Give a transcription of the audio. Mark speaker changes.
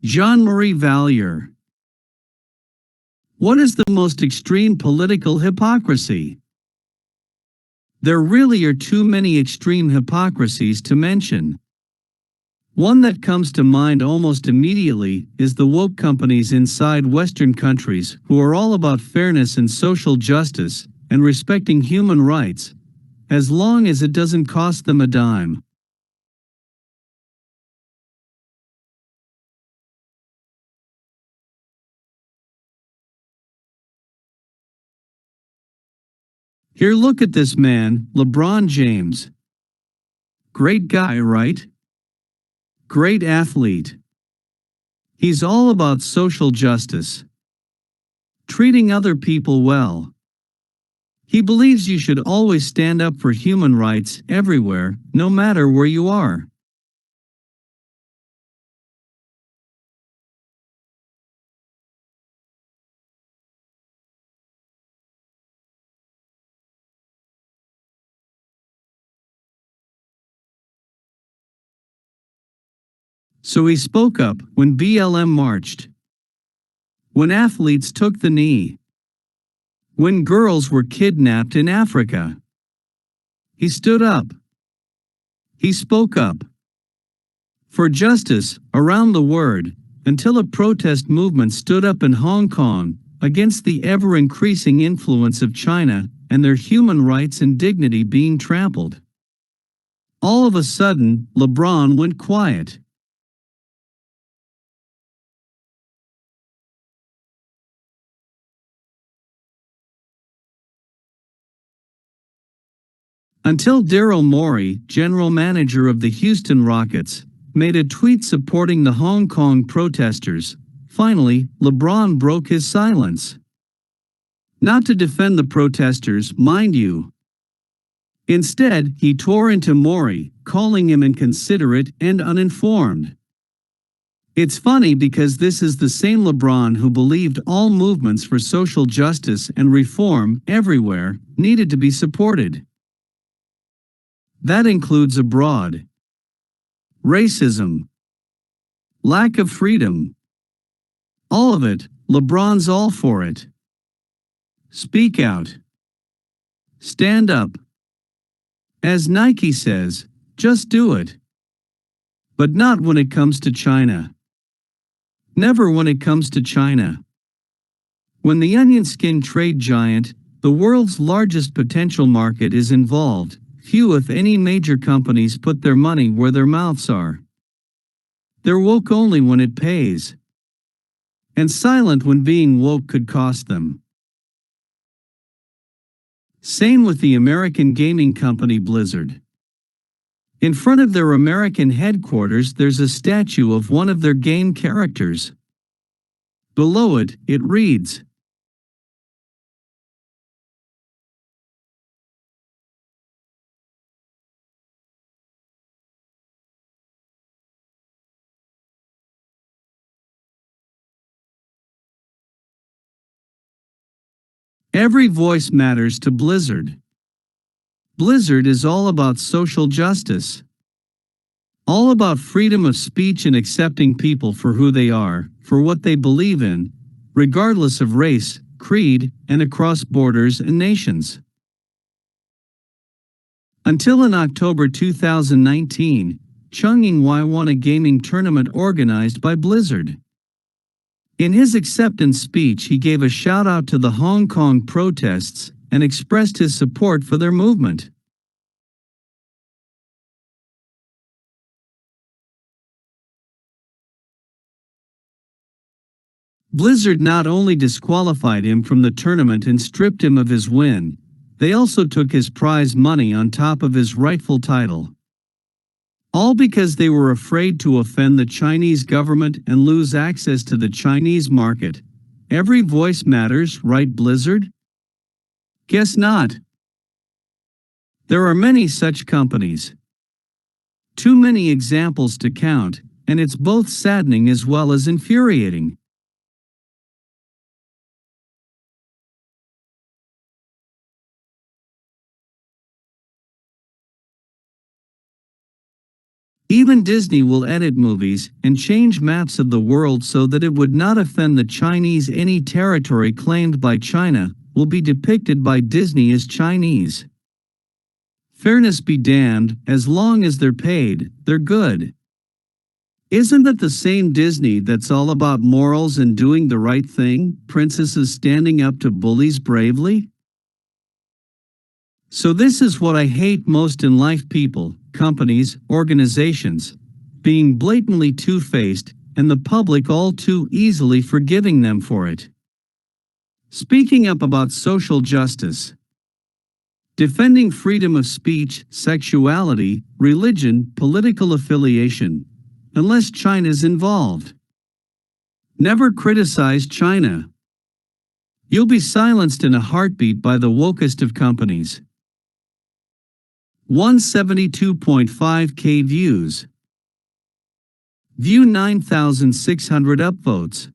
Speaker 1: Jean-Marie Valliere. What is the most extreme political hypocrisy? There really are too many extreme hypocrisies to mention. One that comes to mind almost immediately is the woke companies inside Western countries who are all about fairness and social justice and respecting human rights, as long as it doesn't cost them a dime. Here, look at this man, LeBron James. Great guy, right? Great athlete. He's all about social justice, treating other people well. He believes you should always stand up for human rights everywhere, no matter where you are. So he spoke up when BLM marched, when athletes took the knee, when girls were kidnapped in Africa. He stood up. He spoke up for justice around the world until a protest movement stood up in Hong Kong against the ever-increasing influence of China and their human rights and dignity being trampled. All of a sudden, LeBron went quiet. Until Daryl Morey, general manager of the Houston Rockets, made a tweet supporting the Hong Kong protesters. Finally, LeBron broke his silence. Not to defend the protesters, mind you. Instead, he tore into Morey, calling him inconsiderate and uninformed. It's funny because this is the same LeBron who believed all movements for social justice and reform everywhere needed to be supported. That includes abroad. Racism. Lack of freedom. All of it, LeBron's all for it. Speak out. Stand up. As Nike says, just do it. But not when it comes to China. Never when it comes to China. When the onion skin trade giant, the world's largest potential market, is involved, few if any major companies put their money where their mouths are. They're woke only when it pays. And silent when being woke could cost them. Same with the American gaming company Blizzard. In front of their American headquarters there's a statue of one of their game characters. Below it, it reads, "Every voice matters to Blizzard." Blizzard is all about social justice. All about freedom of speech and accepting people for who they are, for what they believe in, regardless of race, creed, and across borders and nations. Until in October 2019, Chung Ying-wai won a gaming tournament organized by Blizzard. In his acceptance speech, he gave a shout-out to the Hong Kong protests and expressed his support for their movement. Blizzard not only disqualified him from the tournament and stripped him of his win, they also took his prize money on top of his rightful title. All because they were afraid to offend the Chinese government and lose access to the Chinese market. Every voice matters, right, Blizzard? Guess not. There are many such companies. Too many examples to count, and it's both saddening as well as infuriating. Even Disney will edit movies and change maps of the world so that it would not offend the Chinese. Any territory claimed by China will be depicted by Disney as Chinese. Fairness be damned, as long as they're paid, they're good. Isn't that the same Disney that's all about morals and doing the right thing, princesses standing up to bullies bravely? So this is what I hate most in life: people, companies, organizations, being blatantly two-faced, and the public all too easily forgiving them for it. Speaking up about social justice. Defending freedom of speech, sexuality, religion, political affiliation. Unless China's involved. Never criticize China. You'll be silenced in a heartbeat by the wokest of companies. 172.5K views. View 9,600 upvotes.